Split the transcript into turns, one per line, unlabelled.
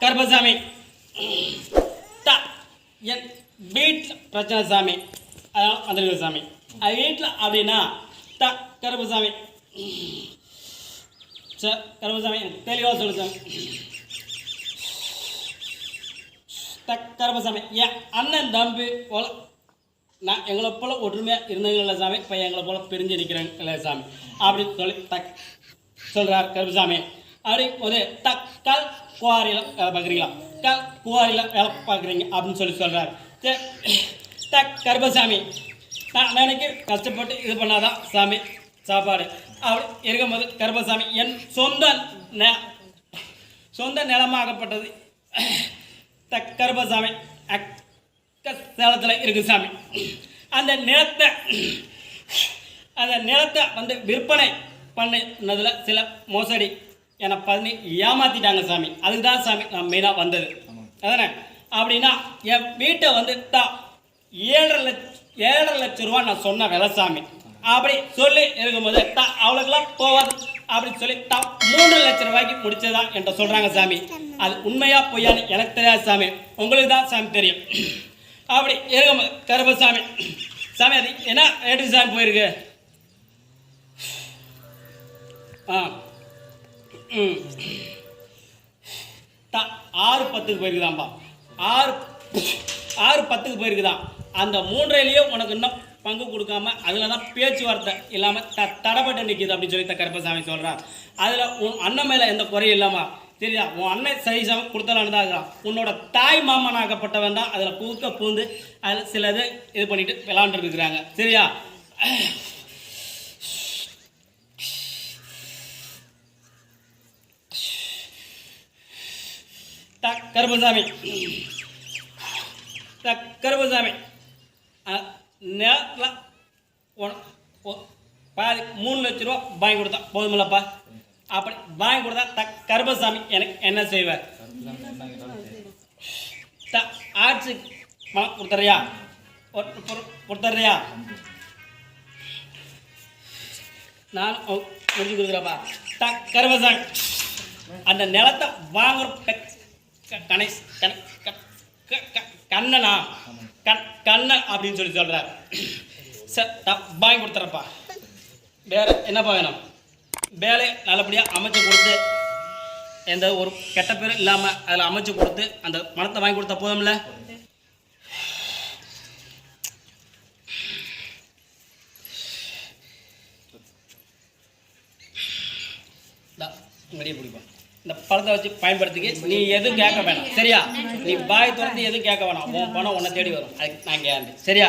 கருப்பசாமி த என் வீட்டில் பிரச்சனை சாமி அதான் வந்துருக்கு சாமி அது வீட்டில் அப்படின்னா த கருப்பசாமி சார் கருப்பசாமி தெளிவாக சொல்லு சாமி த கருப்பசாமி என் அண்ணன் தம்பி போல நான் எங்களை போல் ஒற்றுமையாக இருந்தவங்க இல்லை சாமி இப்போ எங்களை போல் பிரிஞ்சு நிற்கிறேன் இல்லை சாமி அப்படின்னு சொல்லி தக் சொல்கிறார் கருப்பசாமி அப்படி ஒரு கல் குவாரியில் வேலை பார்க்குறீங்களா கல் குவாரியில் வேலை பார்க்குறீங்க அப்படின்னு சொல்லி சொல்கிறார் சரி கருப்பசாமி நான் நினைக்க கஷ்டப்பட்டு இது பண்ணாதான் சாமி சாப்பாடு அப்படி இருக்கும்போது கருப்பசாமி என் சொந்த நிலமாகப்பட்டது கருப்பசாமி சேலத்தில் இருக்கு சாமி அந்த நிலத்தை வந்து விற்பனை பண்ணதில் சில மோசடி என்னை பண்ணி ஏமாற்றிட்டாங்க சாமி அதுக்கு தான் சாமி நான் மெயினாக வந்தது அதானே அப்படின்னா என் வீட்டை வந்து தான் 7.5 லட்சம் ரூபா நான் சொன்ன விலை சாமி அப்படி சொல்லி இருக்கும்போது அவளுக்கெல்லாம் போவாது அப்படின்னு சொல்லி 3 லட்சம் ரூபாய்க்கு முடிச்சதான் என்கிட்ட சொல்கிறாங்க சாமி அது உண்மையா பொய்யான்னு எனக்கு தெரியாது சாமி உங்களுக்கு தான் சாமி தெரியும் அப்படி இருக்கும்போது கருப்பசாமி சாமி அது என்ன ரேட்டுக்கு சாமி போயிருக்கு ம் 6:10 போயிருக்குதாம்பா 6:10 போயிருக்குதான் அந்த 3.5 உனக்கு இன்னும் பங்கு கொடுக்காம அதில் தான் பேச்சுவார்த்தை இல்லாமல் தடப்பட்டு நிற்கிது அப்படின்னு சொல்லி கருப்பசாமி சொல்கிறான் அதில் உன் அண்ணன் மேலே எந்த குறையும் இல்லாமா சரியா உன் அண்ணன் சைஸாக கொடுத்தலான்னு தான் இருக்கிறான் உன்னோட தாய் மாமனாகப்பட்டவன் தான் அதில் பூந்து அதில் சில இது பண்ணிட்டு விளாண்டுட்டு இருக்கிறாங்க சரியா கருப்பசாமி கருப்பசாமி பாதி 3 லட்ச ரூபா வாங்கி கொடுத்தா போதுமில்லப்பா அப்படி வாங்கி கொடுத்தா கருப்பசாமி எனக்கு என்ன செய்வார் ஆட்சி பணம் கொடுத்துறியா நான் முடிச்சு கொடுக்குறப்பா கருப்பசாமி அந்த நிலத்தை வாங்குற கண்ணனா கண்ணன் அப்படின்னு சொல்லி சொல்கிறார் சார் வாங்கி கொடுத்துறப்பா வேறு என்னப்பா வேணும் வேலையை நல்லபடியாக அமைச்சு கொடுத்து எந்த ஒரு கெட்ட பேரும் இல்லாமல் அதில் அமைச்சு கொடுத்து அந்த பணத்தை வாங்கி கொடுத்தா போதும்ல இங்கேயே பிடிப்போம் இந்த பணத்தை வச்சு பயன்படுத்திக்க நீ எதுவும் கேட்க வேணாம் சரியா நீ பாய் திறந்து எதுவும் கேட்க வேணாம் உன் பணம் உன்னை தேடி வரும் அதுக்கு நான் கேட்க சரியா